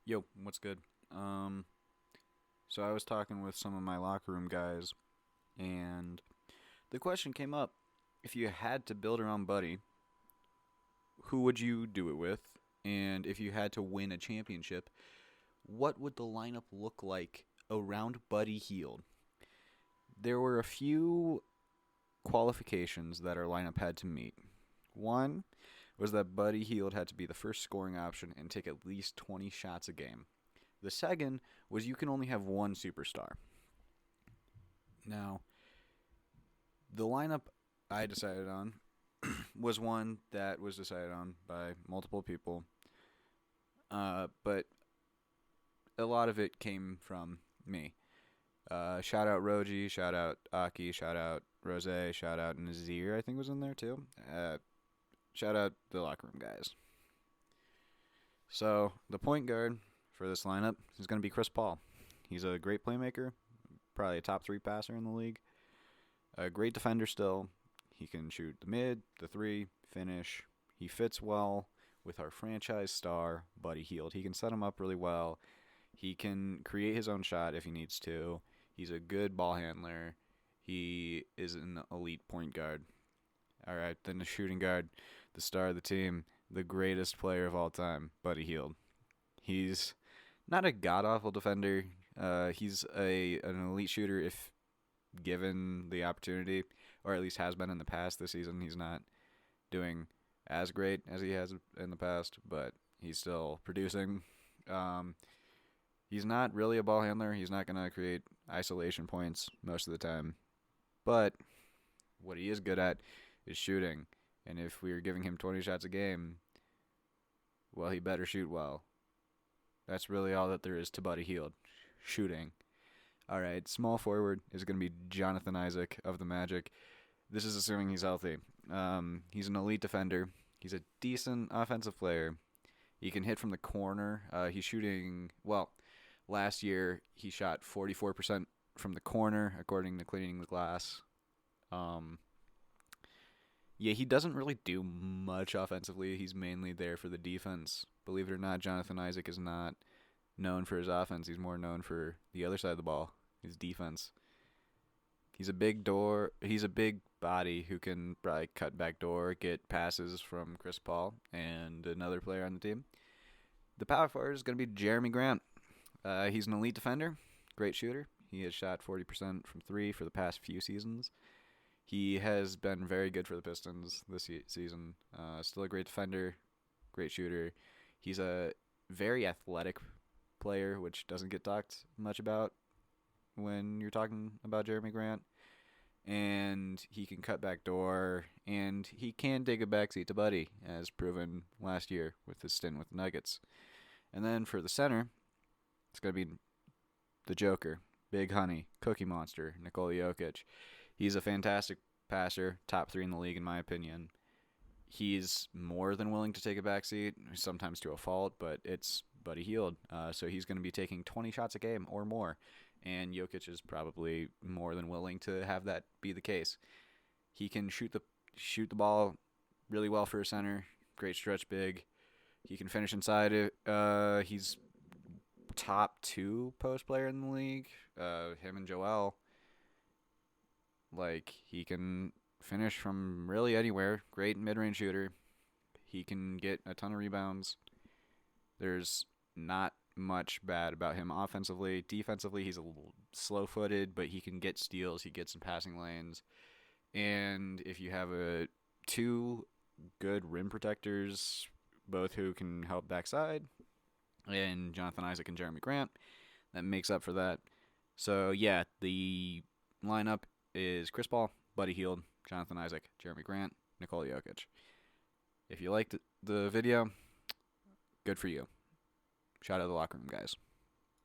Yo, what's good? So I was talking with some of my locker room guys, and the question came up: if you had to build around Buddy, who would you do it with? And if you had to win a championship, what would the lineup look like around Buddy Hield? There were a few qualifications that our lineup had to meet. One was that Buddy Hield had to be the first scoring option and take at least 20 shots a game. The second was you can only have one superstar. Now, the lineup I decided on was one that was decided on by multiple people, but a lot of it came from me. Shout out Roji, shout out Aki, shout out Rose, shout out Nazir, I think was in there too. Shout out the locker room guys. So, the point guard for this lineup is going to be Chris Paul. He's a great playmaker, probably a top 3 passer in the league. A great defender still. He can shoot the mid, the 3, finish. He fits well with our franchise star, Buddy Hield. He can set him up really well. He can create his own shot if he needs to. He's a good ball handler. He is an elite point guard. All right, then the shooting guard, the star of the team, the greatest player of all time, Buddy Hield. He's not a god-awful defender. He's an elite shooter if given the opportunity, or at least has been in the past this season. He's not doing as great as he has in the past, but he's still producing. He's not really a ball handler. He's not going to create isolation points most of the time. But what he is good at is shooting. And if we are giving him 20 shots a game, well, he better shoot well. That's really all that there is to Buddy Hield. Shooting. All right, small forward is going to be Jonathan Isaac of the Magic. This is assuming he's healthy. He's an elite defender. He's a decent offensive player. He can hit from the corner. He's shooting, well, last year he shot 44% from the corner, according to Cleaning the Glass. Yeah, he doesn't really do much offensively. He's mainly there for the defense. Believe it or not, Jonathan Isaac is not known for his offense. He's more known for the other side of the ball, his defense. He's a big body who can probably cut back door, get passes from Chris Paul and another player on the team. The power forward is going to be Jeremy Grant. He's an elite defender, great shooter. He has shot 40% from 3 for the past few seasons. He has been very good for the Pistons this season. Still a great defender, great shooter. He's a very athletic player, which doesn't get talked much about when you're talking about Jeremy Grant. And he can cut back door, and he can take a backseat to Buddy, as proven last year with his stint with the Nuggets. And then for the center, it's going to be the Joker, Big Honey, Cookie Monster, Nikola Jokic. He's a fantastic passer, top 3 in the league in my opinion. He's more than willing to take a backseat, sometimes to a fault, but it's Buddy Hield. So he's going to be taking 20 shots a game or more, and Jokic is probably more than willing to have that be the case. He can shoot the ball really well for a center, great stretch big. He can finish inside it. He's top 2 post player in the league. Him and Joel. Like, he can finish from really anywhere. Great mid-range shooter. He can get a ton of rebounds. There's not much bad about him offensively. Defensively, he's a little slow-footed, but he can get steals. He gets some passing lanes. And if you have 2 good rim protectors, both who can help backside, and Jonathan Isaac and Jeremy Grant, that makes up for that. So, yeah, the lineup is Chris Paul, Buddy Hield, Jonathan Isaac, Jeremy Grant, Nikola Jokic. If you liked the video, good for you. Shout out to the locker room guys.